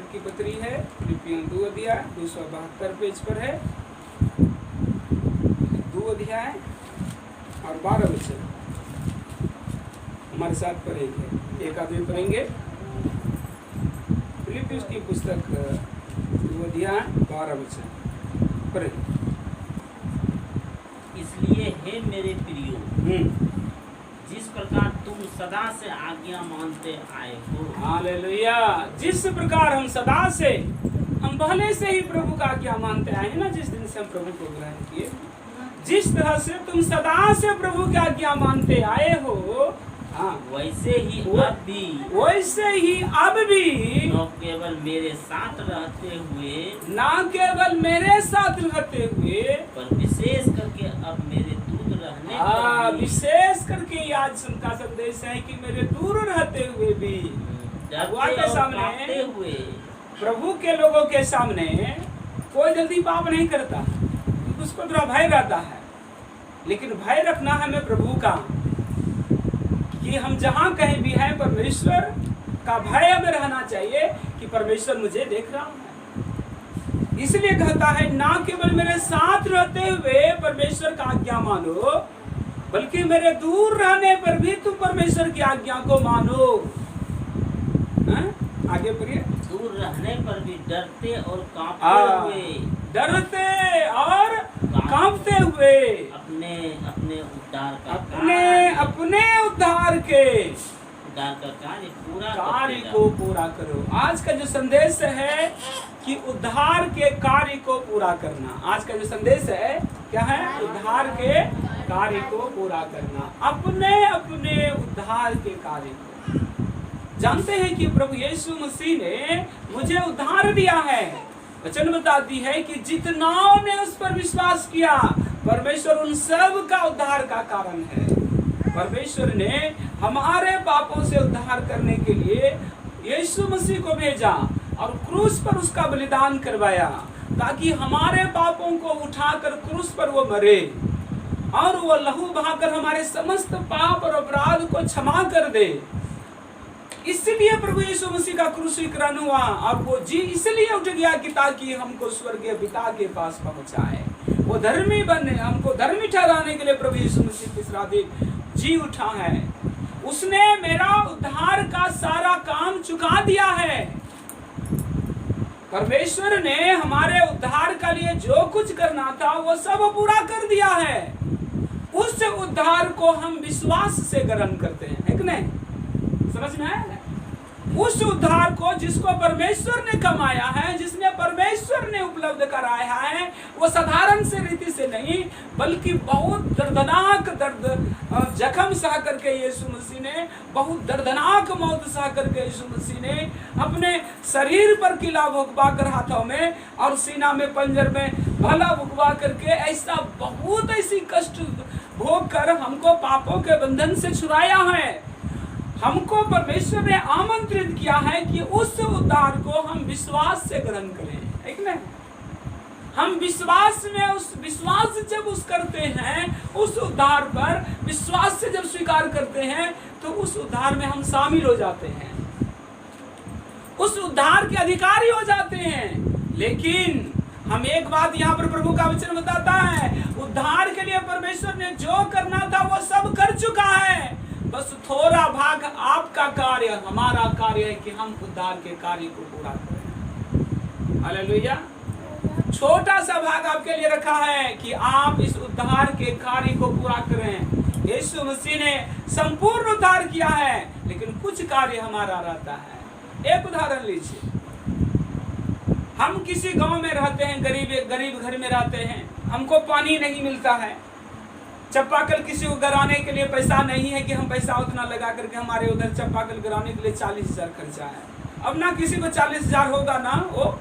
की पत्री है, फिलिपियों 2 अध्याय 272 पेज पर है। 2 अध्याय और 12 वचन हमारे साथ पढ़ेंगे, एक आदमी पढ़ेंगे। फिलिपियों की पुस्तक 2 अध्याय 12 वचन पढ़ेंगे। इसलिए हे मेरे प्रियो, जिस प्रकार तुम सदा से आज्ञा मानते आए हो। हालेलुया। जिस प्रकार हम सदा से, हम पहले से ही प्रभु का आज्ञा मानते आए हैं ना, जिस दिन से हम प्रभु को ग्रहण किए, जिस तरह से तुम सदा से प्रभु की आज्ञा मानते आए हो, हाँ, वैसे ही अब भी, वैसे ही अब भी, न केवल मेरे साथ रहते हुए, ना केवल मेरे साथ रहते हुए, पर विशेष करके अब मेरे दूर रहने पर भी, विशेष करके आज का संदेश है कि मेरे दूर रहते हुए भी, डरते के और सामने, कांपते हुए, प्रभु के लोगों के सामने कोई जल्दी पाप नहीं करता, क्योंकि उसको थोड़ा भय रहता है। लेकिन भय रखना हमें प्रभु का, कि हम जहाँ कहीं भी हैं परमेश्वर का भय हमें रहना चाहिए कि परमेश्वर मुझे देख रहा है। इसलिए कहता है ना केवल मेरे साथ रहते हुए परमेश्वर का आज्ञा मानो, बल्कि मेरे दूर रहने पर भी तुम परमेश्वर की आज्ञा को मानो। आगे पढ़िए। दूर रहने पर भी डरते और कांपते हुए, डरते और कांपते हुए, अपने अपने उद्धार का अपने उद्धार के कार्य को पूरा करो। आज का जो संदेश है कि उद्धार के कार्य को पूरा करना, आज का जो संदेश है क्या है? उद्धार के कार्य को पूरा करना, अपने अपने उद्धार के कार्य को। जानते हैं कि प्रभु यीशु मसीह ने मुझे उद्धार दिया है। वचन बताती है कि जितनों ने उस पर विश्वास किया, परमेश्वर उन सब का उद्धार का कारण है। परमेश्वर ने हमारे पापों से उद्धार करने के लिए यीशु मसीह को भेजा और क्रूस पर उसका बलिदान करवाया, ताकि हमारे पापों को उठाकर क्रूस पर वो मरे और वो लहू बहाकर हमारे समस्त पाप और अपराध को क्षमा कर दे। इसलिए प्रभु यीशु मसीह का क्रूसीकरण हुआ और वो जी इसलिए उठ गया कि ताकि हमको स्वर्गीय पिता के पास पहुंचाए, वो धर्मी बने, हमको धर्मी ठहराने के लिए प्रभु यीशु मसीह तीसरा दिन जी उठा है। उसने मेरा उद्धार का सारा काम चुका दिया है। परमेश्वर ने हमारे उद्धार के लिए जो कुछ करना था वो सब पूरा कर दिया है। उस उद्धार को हम विश्वास से ग्रहण करते हैं, है कि नहीं? समझ में है? उस उद्धार को जिसको परमेश्वर ने कमाया है, जिसने परमेश्वर ने उपलब्ध कराया है, वो साधारण से रीति से नहीं, बल्कि बहुत दर्दनाक जख्म सह करके यीशु मसीह ने, बहुत दर्दनाक मौत सह करके यीशु मसीह ने अपने शरीर पर किला भुगवा कर, हाथों में और सीना में पंजर में भला भुगवा करके, ऐसा बहुत ऐसी कष्ट भोग कर हमको पापों के बंधन से छुड़ाया है। हमको परमेश्वर ने आमंत्रित किया है कि उस उद्धार को हम विश्वास से ग्रहण करें, है कि नहीं? हम विश्वास में उस विश्वास जब उस करते हैं, उस उद्धार पर विश्वास से जब स्वीकार करते हैं, तो उस उद्धार में हम शामिल हो जाते हैं, उस उद्धार के अधिकारी हो जाते हैं। लेकिन हम एक बात यहाँ पर प्रभु का वचन बताता है, उद्धार के लिए परमेश्वर ने जो करना था वो सब कर चुका है। बस थोड़ा भाग आपका कार्य, हमारा कार्य है कि हम उद्धार के कार्य को पूरा करें। हालेलुया। छोटा सा भाग आपके लिए रखा है कि आप इस उद्धार के कार्य को पूरा करें। यीशु मसीह ने संपूर्ण उद्धार किया है, लेकिन कुछ कार्य हमारा रहता है। एक उदाहरण लीजिए, हम किसी गांव में रहते हैं, गरीब घर में रहते हैं, हमको पानी नहीं मिलता है, चापाकल किसी को गराने के लिए पैसा नहीं है कि हम पैसा उतना लगा करके, हमारे उधर चापाकल गराने के लिए 40,000 खर्चा है। अब ना किसी को 40,000 होगा ना वो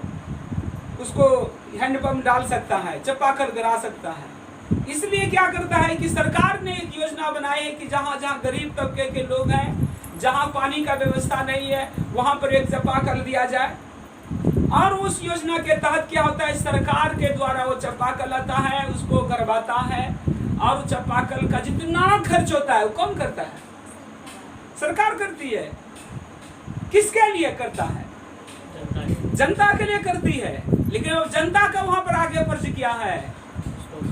उसको हैंडपंप डाल सकता है, चापाकल गरा सकता है। इसलिए क्या करता है कि सरकार ने एक योजना बनाई है कि जहाँ जहाँ गरीब तबके के लोग हैं, जहाँ पानी का व्यवस्था नहीं है, वहाँ पर एक चापाकल दिया जाए। और उस योजना के तहत क्या होता है, सरकार के द्वारा वो चापाकल आता है, उसको करवाता है, और चापाकल का जितना खर्च होता है वो कौन करता है? सरकार करती है। किसके लिए करता है? जनता के लिए करती है, लेकिन अब जनता का वहां पर आगे फर्ज किया है।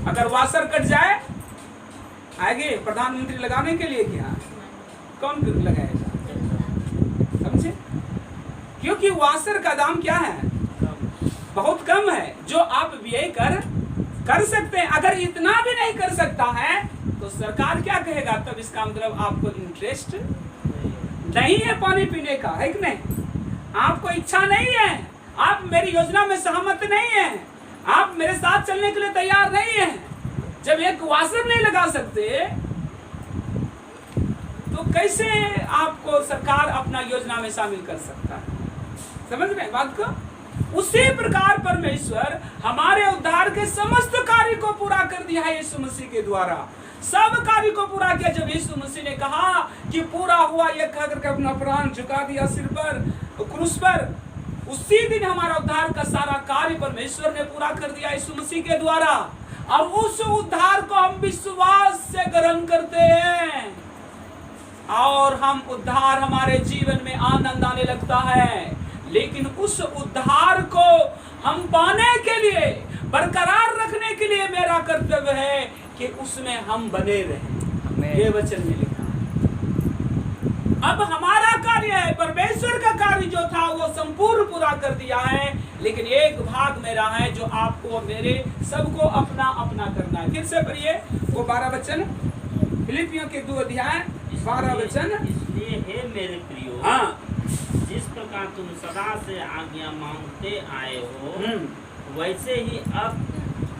अगर वासर कट जाए आगे प्रधानमंत्री लगाने के लिए क्या, कौन लगाएगा? समझे? क्योंकि वासर का दाम क्या है? बहुत कम है, जो आप व्यय कर सकते हैं। अगर इतना भी नहीं कर सकता है तो सरकार क्या कहेगा? तब इसका मतलब आपको इंटरेस्ट नहीं है पानी पीने का, है कि नहीं? आपको इच्छा नहीं है, आप मेरी योजना में सहमत नहीं है, आप मेरे साथ चलने के लिए तैयार नहीं है। जब एक वासर नहीं लगा सकते तो कैसे आपको सरकार अपना योजना में शामिल कर सकता है? समझ रहे बात को? उसी प्रकार परमेश्वर हमारे उद्धार के समस्त कार्य को पूरा कर दिया है यीशु मसीह के द्वारा। सब कार्य को पूरा किया। जब यीशु मसीह ने कहा कि पूरा हुआ, ये कहकर के अपना प्राण झुका दिया सिर पर क्रूस पर, उसी दिन हमारा उद्धार का सारा कार्य परमेश्वर ने पूरा कर दिया यीशु मसीह के द्वारा। और उस उद्धार को हम विश्वास से ग्रहण करते हैं और हम उद्धार हमारे जीवन में आनंद आने लगता है। लेकिन उस उद्धार को हम पाने के लिए, बरकरार रखने के लिए मेरा कर्तव्य है कि उसमें हम बने रहें। ये वचन में लिखा है। अब हमारा कार्य है, परमेश्वर का कार्य जो था वो संपूर्ण पूरा कर दिया है, लेकिन एक भाग मेरा है जो आपको मेरे सबको अपना अपना करना है। फिर से पढ़िए वो 12 वचन, फिलिपियों के 2 अध्याय 12 वचन। इसलिए हे मेरे प्रियो, हाँ, जिस प्रकार तुम सदा से आज्ञा मांगते आए हो, वैसे ही अब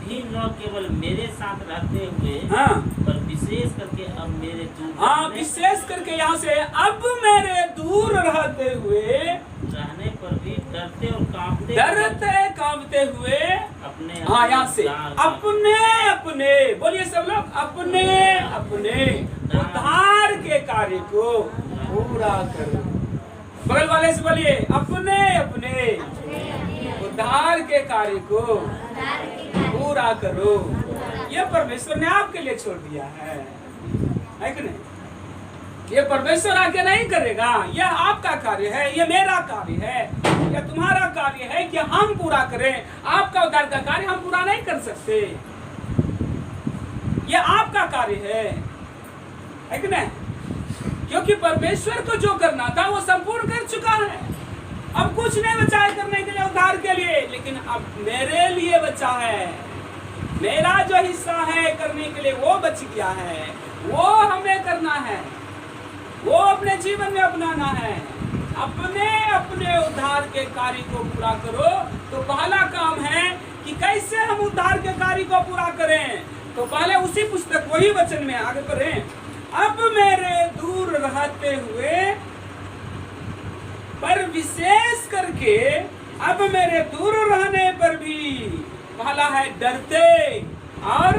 भी न केवल मेरे साथ रहते हुए, हाँ, पर विशेष करके अब मेरे दूर, हाँ, विशेष करके यहाँ से अब मेरे दूर रहते हुए, रहने पर भी डरते और कांपते हुए अपने, हाँ, यहाँ से अपने अपने, बोलिए सब लोग, अपने अपने उद्धार के कार्य को पूरा करो। बगल वाले से बोलिए, अपने अपने उद्धार के कार्य को पूरा करो। ये परमेश्वर ने आपके लिए छोड़ दिया है कि नहीं? ये परमेश्वर आके नहीं करेगा, यह आपका कार्य है, ये मेरा कार्य है, यह तुम्हारा कार्य है कि हम पूरा करें। आपका उद्धार का कार्य हम पूरा नहीं कर सकते, यह आपका कार्य है कि नहीं? क्योंकि परमेश्वर को जो करना था वो संपूर्ण कर चुका है। अब कुछ नहीं बचा है करने के लिए उद्धार के लिए, लेकिन अब मेरे लिए बचा है। मेरा जो हिस्सा है करने के लिए वो बच गया है, वो हमें करना है, वो अपने जीवन में अपनाना है। अपने अपने उद्धार के कार्य को पूरा करो। तो पहला काम है कि कैसे हम उद्धार के कार्य को पूरा करें। तो पहले उसी पुस्तक वही वचन में आगे पढ़ें, अब मेरे दूर रहते हुए, पर विशेष करके अब मेरे दूर रहने पर भी, पहला है डरते और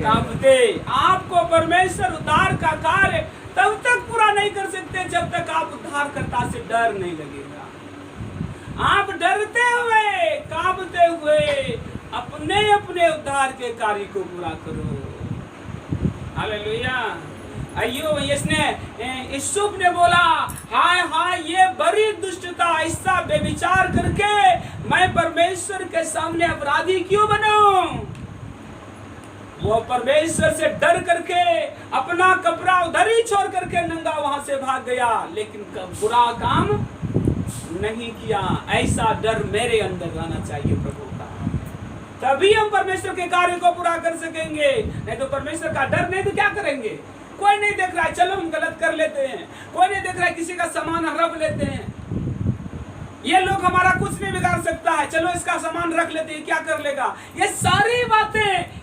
कांपते। आपको परमेश्वर उद्धार का कार्य तब तक पूरा नहीं कर सकते जब तक आप उद्धारकर्ता से डर नहीं लगेगा। आप डरते हुए कांपते हुए अपने अपने उद्धार के कार्य को पूरा करो। हालेलुया। अय्यो इसने यूसुफ ने बोला, हाय हाय ये बड़ी दुष्टता, ऐसा बेविचार करके मैं परमेश्वर के सामने अपराधी क्यों बनूं? वो परमेश्वर से डर करके अपना कपड़ा उधर ही छोड़ करके नंगा वहां से भाग गया, लेकिन बुरा काम नहीं किया। ऐसा डर मेरे अंदर रहना चाहिए प्रभु का, तभी हम परमेश्वर के कार्य को पूरा कर सकेंगे। नहीं तो परमेश्वर का डर नहीं तो क्या करेंगे? कोई नहीं देख रहा है, चलो हम गलत कर लेते हैं। कोई नहीं देख रहा है, किसी का सामान हड़प लेते हैं। ये लोग हमारा कुछ नहीं बिगाड़ सकता है, चलो इसका सामान रख लेते हैं, क्या कर लेगा? ये सारी बातें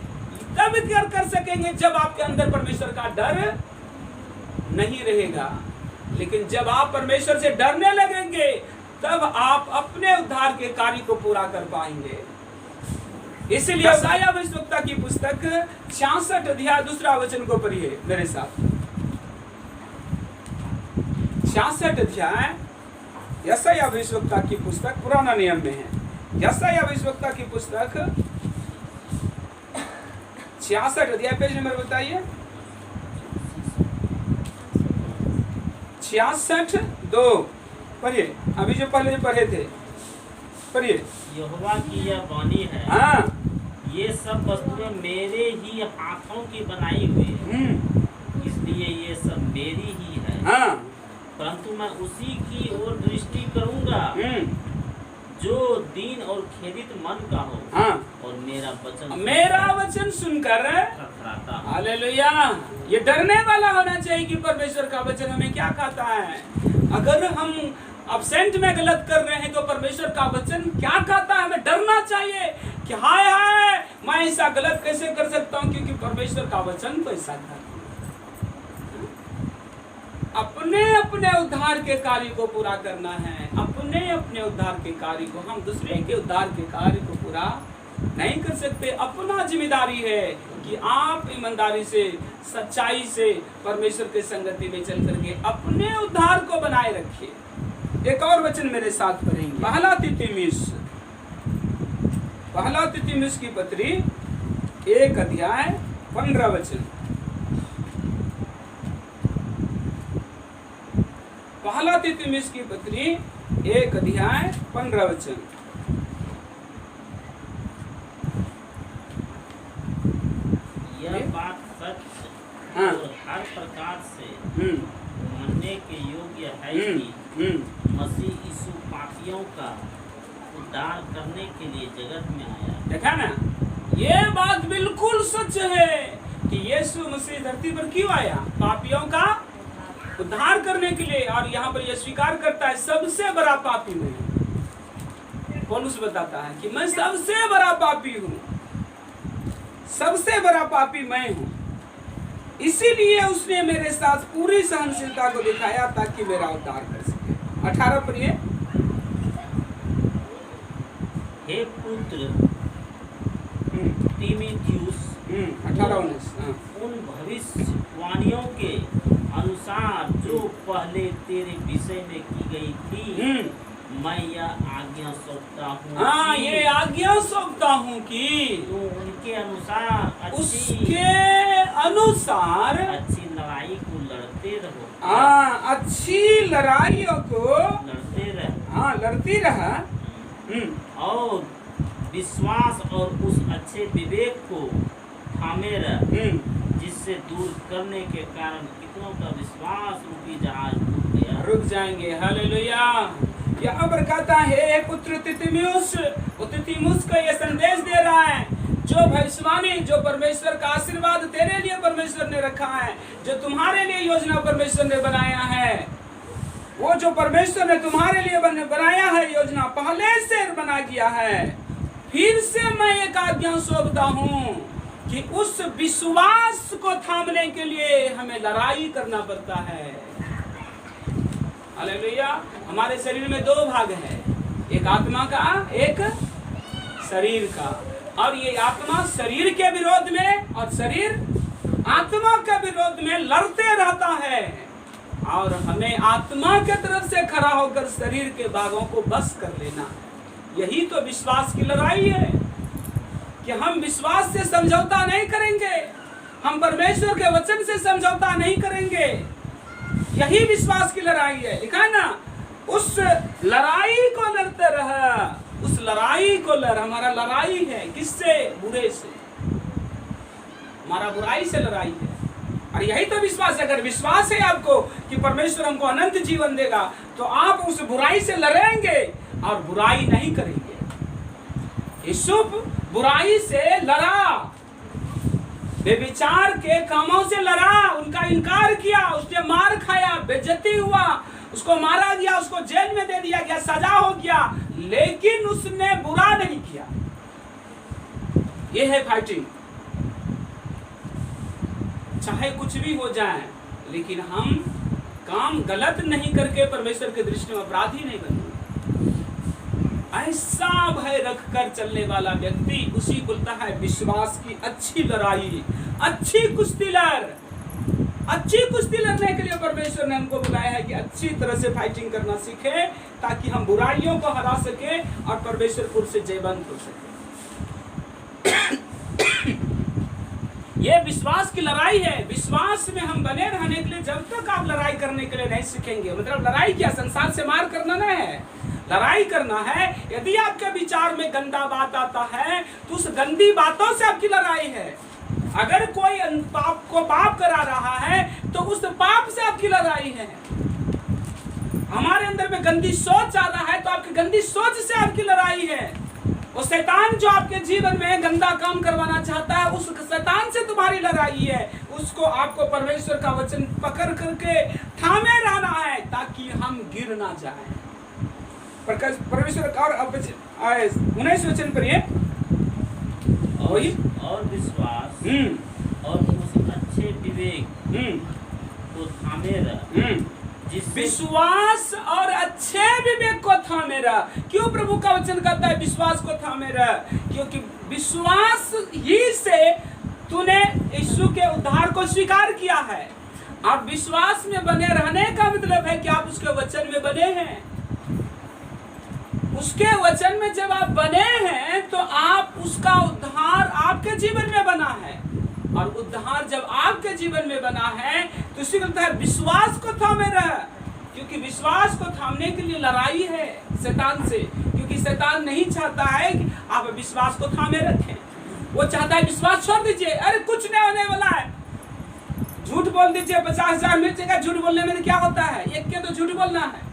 तब कर सकेंगे जब आपके अंदर परमेश्वर का डर नहीं रहेगा। लेकिन जब आप परमेश्वर से डरने लगेंगे तब आप अपने उद्धार के कार्य को पूरा कर पाएंगे। इसलिए यशायाह भविष्यवक्ता की पुस्तक 66 अध्याय 2 वचन को पढ़िए मेरे साथ। 66 अध्याय यशायाह भविष्यवक्ता की पुस्तक, पुराना नियम में है। यशायाह भविष्यवक्ता की पुस्तक 66 अध्याय, पेज नंबर बताइए। 66:2 पढ़िए, अभी जो पहले पढ़े थे पढ़िए। यहोवा की यह वाणी है, हाँ ये सब वस्तुएं मेरे ही हाथों की बनाई हुई है, इसलिए ये सब मेरी ही है। हाँ परंतु मैं उसी की ओर दृष्टि करूंगा जो दीन और खेदित मन का हो, हाँ और मेरा वचन सुनकर थरथराता हो। हालेलुया। ये डरने वाला होना चाहिए कि परमेश्वर का वचन हमें क्या कहता है। अगर हम अब्सेंट में गलत कर रहे हैं तो परमेश्वर का वचन क्या कहता है, हमें डरना चाहिए कि हाय हाय मैं ऐसा गलत कैसे कर सकता हूँ, क्योंकि परमेश्वर का वचन तो ऐसा कहता है। अपने अपने उद्धार के कार्य को पूरा करना है, अपने अपने उद्धार के कार्य को, हम दूसरे के उद्धार के कार्य को पूरा नहीं कर सकते। अपना जिम्मेदारी है कि आप ईमानदारी से, सच्चाई से परमेश्वर के संगति में चल करके अपने उद्धार को बनाए रखिए। एक और वचन मेरे साथ पढ़ेंगे, पहला तिमुथियुस की पत्री 1 अध्याय 15 वचन। पहला तिमुथियुस की पत्री 1 अध्याय 15 वचन। यह बात सच हाँ। और हर प्रकार से मानने के योग्य है कि मसीह यीशु पापियों का उद्धार करने के लिए जगत में आया। देखा ना, ये बात बिल्कुल सच है कि यीशु मसीह धरती पर क्यों आया, पापियों का उद्धार करने के लिए। और यहाँ पर यह स्वीकार करता है सबसे बड़ा पापी मैं हूँ। पौलुस बताता है कि मैं सबसे बड़ा पापी हूँ, सबसे बड़ा पापी मैं हूँ। इसीलिए उसने मेरे साथ पूरी सहनशीलता को दिखाया ताकि मेरा उद्धार कर सके। 18 पढ़िए। हे पुत्र तीमुथियुस, 18-19 उन भविष्यवाणियों के अनुसार जो पहले तेरे विषय में की गई थी, मैं यह आज्ञा सौंपता हूँ। हाँ, ये आज्ञा सौंपता हूँ कि तो उनके अनुसार उसके अनुसार अच्छी लड़ाई को लड़ते रहो। हाँ, अच्छी लड़ाइयों को लड़ते रहो। हाँ लड़ती रहा। और विश्वास और उस अच्छे विवेक को थामे रह, जिससे दूर करने के कारण कितनों का विश्वास रूपी जहाज डूब गया। रुक जाएंगे। हालेलुया। यहाँ पर कहता है पुत्र तिमुथियुस को यह संदेश दे रहा है, जो भविष्यवाणी, जो परमेश्वर का आशीर्वाद तेरे लिए परमेश्वर ने रखा है, जो तुम्हारे लिए योजना परमेश्वर ने बनाया है, वो जो परमेश्वर ने तुम्हारे लिए बनाया है योजना पहले से बना दिया है। फिर से मैं एक आज्ञा सौंपता हूँ कि उस विश्वास को थामने के लिए हमें लड़ाई करना पड़ता है। हालेलुया। हमारे शरीर में 2 भाग है, एक आत्मा का, एक शरीर का। और ये आत्मा शरीर के विरोध में और शरीर आत्मा के विरोध में लड़ते रहता है। और हमें आत्मा के तरफ से खड़ा होकर शरीर के भागों को बस कर लेना। यही तो विश्वास की लड़ाई है कि हम विश्वास से समझौता नहीं करेंगे, हम परमेश्वर के वचन से समझौता नहीं करेंगे। यही विश्वास की लड़ाई है। लिखा है ना, उस लड़ाई को लड़ते रहा, उस लड़ाई को लड़। हमारा लड़ाई है किससे? बुरे से। हमारा बुराई से लड़ाई है। और यही तो विश्वास है। अगर विश्वास है आपको कि परमेश्वर हमको अनंत जीवन देगा, तो आप उस बुराई से लड़ेंगे और बुराई नहीं करेंगे। यूसुफ बुराई से लड़ा, बेविचार के कामों से लड़ा, उनका इनकार किया, उसने मार खाया, बेइज्जती हुआ, उसको मारा गया, उसको जेल में दे दिया गया, सजा हो गया, लेकिन उसने बुरा नहीं किया। यह है फाइटिंग। चाहे कुछ भी हो जाए, लेकिन हम काम गलत नहीं करके परमेश्वर के दृष्टि में अपराधी नहीं बने। ऐसा भय रखकर चलने वाला व्यक्ति, उसी को बोलता है विश्वास की अच्छी लड़ाई, अच्छी कुश्ती लड़। अच्छी कुश्ती लड़ने के लिए परमेश्वर ने हमको बुलाया है कि अच्छी तरह से फाइटिंग करना सीखे, ताकि हम बुराइयों को हरा सके और परमेश्वर से जयवंत हो सके। ये विश्वास की लड़ाई है। विश्वास में हम बने रहने के लिए जब तक आप लड़ाई करने के लिए नहीं सीखेंगे, मतलब लड़ाई क्या, संसार से मार करना नहीं है, लड़ाई करना है। यदि आपके विचार में गंदा बात आता है तो उस गंदी बातों से आपकी लड़ाई है। अगर कोई पाप को पाप करा रहा है तो उस पाप से आपकी लड़ाई है। हमारे अंदर में गंदी सोच आ रहा है तो आपकी गंदी सोच से आपकी लड़ाई है। वो शैतान जो आपके जीवन में गंदा काम करवाना चाहता है, उस शैतान से तुम्हारी लड़ाई है। उसको आपको परमेश्वर का वचन पकड़ करके थामे रहना है ताकि हम गिर ना जाएं। परमेश्वर का और 19 वचन पढ़िए। और विश्वास और उस अच्छे विवेक को थामे रह, विश्वास और अच्छे विवेक को थामे रह। क्यों प्रभु का वचन कहता है विश्वास को थामे रह? क्योंकि विश्वास ही से तूने यीशु के उद्धार को स्वीकार किया है। और विश्वास में बने रहने का मतलब है कि आप उसके वचन में बने हैं। उसके वचन में जब आप बने हैं तो आप उसका उद्धार आपके जीवन में बना है। और उद्धार जब आपके जीवन में बना है तो इसी कहता है विश्वास को थामे रह। क्योंकि विश्वास को थामने के लिए लड़ाई है शैतान से। क्योंकि शैतान नहीं चाहता है कि आप विश्वास को थामे रखें। वो चाहता है विश्वास छोड़ दीजिए, अरे कुछ नहीं होने वाला है, झूठ बोल दीजिए। 50,000 मिल जाएगा। झूठ बोलने में क्या होता है? एक के तो झूठ बोलना है।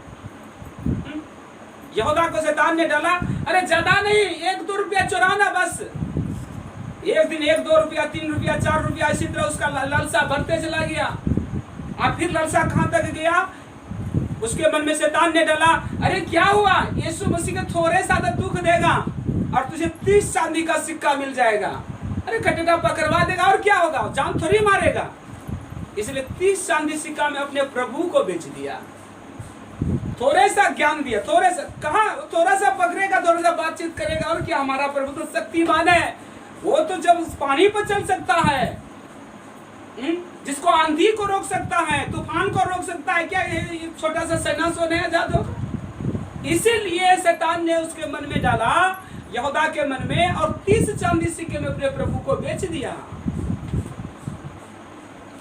यहूदा को शैतान ने डाला, अरे ज्यादा नहीं, 1-2 रुपया चुराना बस। एक दिन 1-2 रुपया, 3 रुपया, 4 रुपया, इसी तरह उसका लालसा बढ़ते चला गया। और फिर लालसा कहां तक गया? उसके मन में शैतान ने डाला, अरे क्या हुआ, यीशु मसीह को थोड़े सा दुख देगा और तुझे 30 चांदी का सिक्का मिल जाएगा। अरे कटेटा पकड़वा देगा और क्या होगा, जान थोड़ी मारेगा। इसलिए 30 चांदी सिक्का में अपने प्रभु को बेच दिया। थोड़े सा ज्ञान दिया, थोड़े सा कहा, थोड़ा सा पकड़ेगा, थोड़ा सा बातचीत करेगा और क्या। हमारा प्रभु तो शक्तिमान है। वो तो जब पानी पर चल सकता है, जिसको आंधी को रोक सकता है, तूफान को रोक सकता है, क्या ये छोटा सा सेना सोने आजाद होगा? इसीलिए शैतान ने उसके मन में डाला, यहूदा के मन में, और 30 चांदी सिक्के में अपने प्रभु को बेच दिया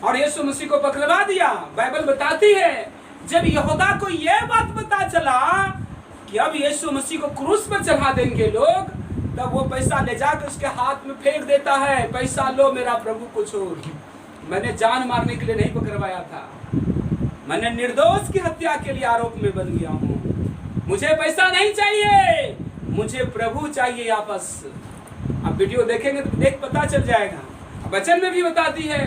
और यीशु मसीह को पकड़वा दिया। बाइबल बताती है जब यहूदा को यह बात पता चला कि अब यीशु मसीह को क्रूस पर चढ़ा देंगे लोग, तब वो पैसा ले जाकर उसके हाथ में फेंक देता है। पैसा लो, मेरा प्रभु को छोड़। मैंने जान मारने के लिए नहीं पकड़वाया था, मैंने निर्दोष की हत्या के लिए आरोप में बन गया हूँ। मुझे पैसा नहीं चाहिए, मुझे प्रभु चाहिए वापस। अब वीडियो देखेंगे तो देख पता चल जाएगा। वचन में भी बताती है,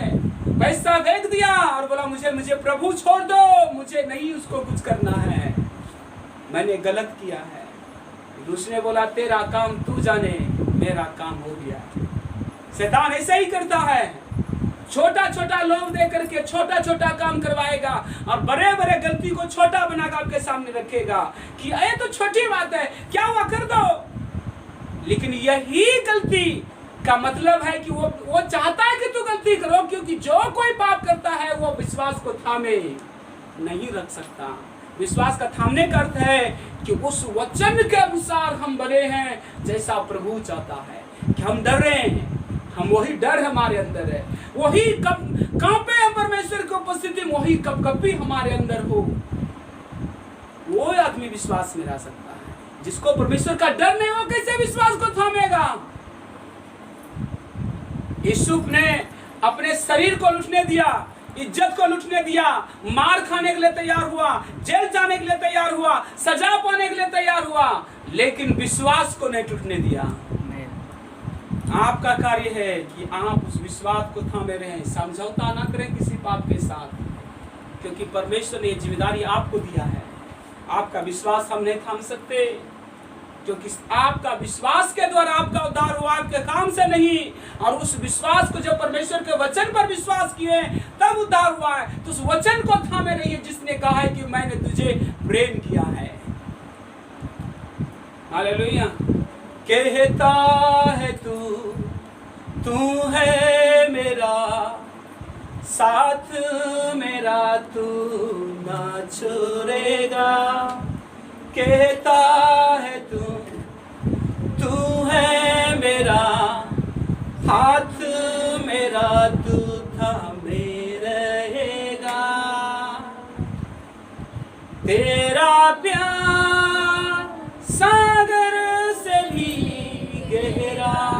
पैसा फेंक दिया और बोला मुझे प्रभु छोड़ दो, मुझे नहीं उसको कुछ करना है, मैंने गलत किया है। दूसरे बोला तेरा काम तू जाने, मेरा काम हो गया। शैतान ऐसे ही करता है, छोटा छोटा लोभ दे करके छोटा छोटा काम करवाएगा और बड़े बड़े गलती को छोटा बनाकर आपके सामने रखेगा कि ये तो छोटी बात है, क्या हुआ, कर दो। लेकिन यही गलती का मतलब है कि वो चाहता है कि तू गलती करो, क्योंकि जो कोई पाप करता है वो विश्वास को थामे नहीं रख सकता। विश्वास का थामने का अर्थ है कि उस वचन के अनुसार हम बने हैं जैसा प्रभु चाहता है। कि हम डर रहे हैं, हम वही डर हमारे अंदर है, वही कांपे हम परमेश्वर की उपस्थिति में, वही कपकपी हमारे अंदर हो, वो आदमी विश्वास में रह सकता है। जिसको परमेश्वर का डर नहीं हो, कैसे विश्वास को थामेगा? यूसुफ ने अपने शरीर को लूटने दिया, इज्जत को लूटने दिया, मार खाने के लिए तैयार हुआ, जेल जाने के लिए तैयार हुआ, सजा पाने के लिए तैयार हुआ, लेकिन विश्वास को नहीं टूटने दिया। आपका कार्य है कि आप उस विश्वास को थामे रहें, समझौता ना करें किसी पाप के साथ, क्योंकि परमेश्वर ने ये जिम्मेदारी आपको दिया है। आपका विश्वास हम नहीं थाम सकते, क्योंकि आपका विश्वास के द्वारा आपका उद्धार हुआ, आपके काम से नहीं। और उस विश्वास को जब परमेश्वर के वचन पर विश्वास किए तब उद्धार हुआ है। तो उस वचन को थामे रहिए जिसने कहा है कि मैंने तुझे प्रेम किया है। हालेलुया। कहता है तू है मेरा साथ, मेरा तू ना छोड़ेगा। कहता है तू है मेरा हाथ, मेरा तू थामे रहेगा। तेरा प्यार तेरा